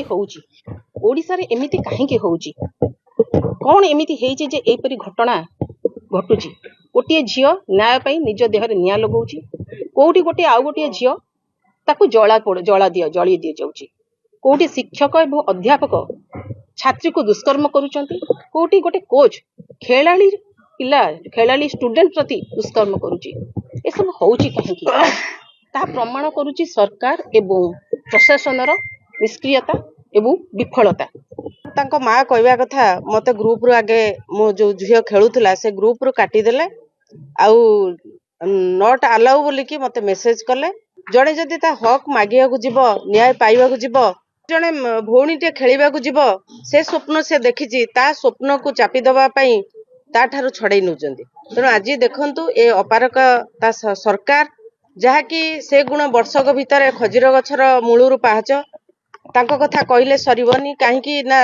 କାହିଁକି ହଉଛି ओडिशा रे एमिति काहेकि होउची कौन एमिति हेइची जे एपरि घटना घटुची गोटे झियो न्याय पाई निज देहरे निया लगौची कोउठी गोटे आउ गोटे झियो ताकू जली दिए जाउची कोउठी शिक्षक एवं अध्यापक छात्री को दुष्कर्म करूचंती कोउठी गोटे कोच खेलाड़ी पिला खेलाड़ी स्टूडेंट प्रति दुष्कर्म करूची ए सब होउची काहेकि ता प्रमाण करूची सरकार एवं प्रशासनर निष्क्रियता एवं विफलता तांको माँ कहवा कथा मते ग्रुप रु आगे मो जो झियो खेलुला से ग्रुप रु काटी देले आउ नॉट अलाउ बोली कि मते मेसेज कले जड़े जदि ता हक मागिया को जीव न्याय पाइबा को जीव जड़े भौणी टे खेलिबा को जीव से स्वप्न से देखिची ता स्वप्न को चापी दबा पई ता ठारू छड़ाई नउचंती तेणु आज देखंतु ए अपारक ता सरकार जहा कि से गुण वर्षक भितर खजीर गछर मूलरू पाहच तांको कथा कहले सरीबनी काहेकि ना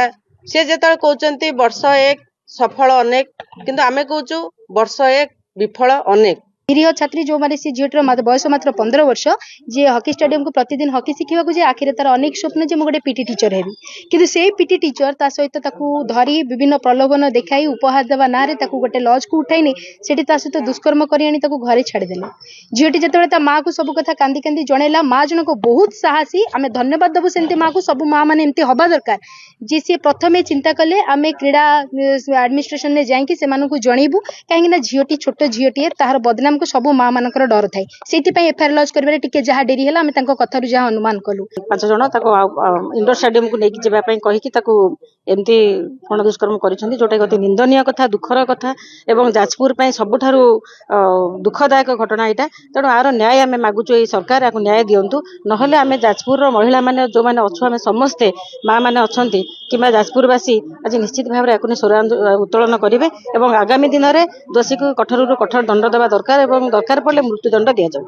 से जेतल कहउचंती वर्ष एक सफल अनेक किंतु आमे कहउचु वर्ष एक विफल अनेक निरीह छात्री जो माने सी झीटर बयस मात्र 15 वर्ष जे हॉकी स्टेडियम को प्रतिदिन हॉकी शिखा जे आखिर तार अनेक स्वप्न जे गोटे पीटी टीचर हेबी किंतु से पीटी टीचर ता सहित ताकू धरी विभिन्न प्रलोभन देखाई उपहार देवा ना रे ताकू गोटे लॉज को उठाइनी सेठी ता सहित दुष्कर्म करी आनी ताकू घरे छाड़ी देले झीटी जेतेबेले ता माँ को सब कथा कांदी कांदी जणैला माँ जनक बहुत साहसी आमे धन्यवाद देबु सेंती माँ को सब माँ माने एमती हबा दरकार जे से प्रथमे चिंता कले आमे क्रीड़ा एडमिनिस्ट्रेशन ने जाई कि सेमानन को जणैबु काहेकि ना झियोटी छोट झियोटी तार बदनाम को सब माँ मानकर डर थाई सेति पई एफआईआर लॉन्च करबे टिके जहा डेरी हला आमे तांको कथारु जहा अनुमान कलु 5 जण ताको इंडोर स्टेडियम को लेके जेबा पई कहि कि ताको एमती कोन दुष्कर्म करिसंती जोटा गति निंदनीय कथा दुखर कथा एवं जाजपुर पई सबठारु दुखदायक घटना एटा तेणु आर न्याय आमे मागुचो ए सरकार आको न्याय दियंतु नहले आमे जाजपुर रो महिला माने जो माने अछु आमे समस्ते माँ माने अछंती किबा जाजपुरवासी आज निश्चित भाव रे आको स्वर उत्तोलन करिवे एवं आगामी दिन रे दोषी को कठोर दंड देवा दरकार एवं दरकार पड़े मृत्युदंड दिया जाऊ।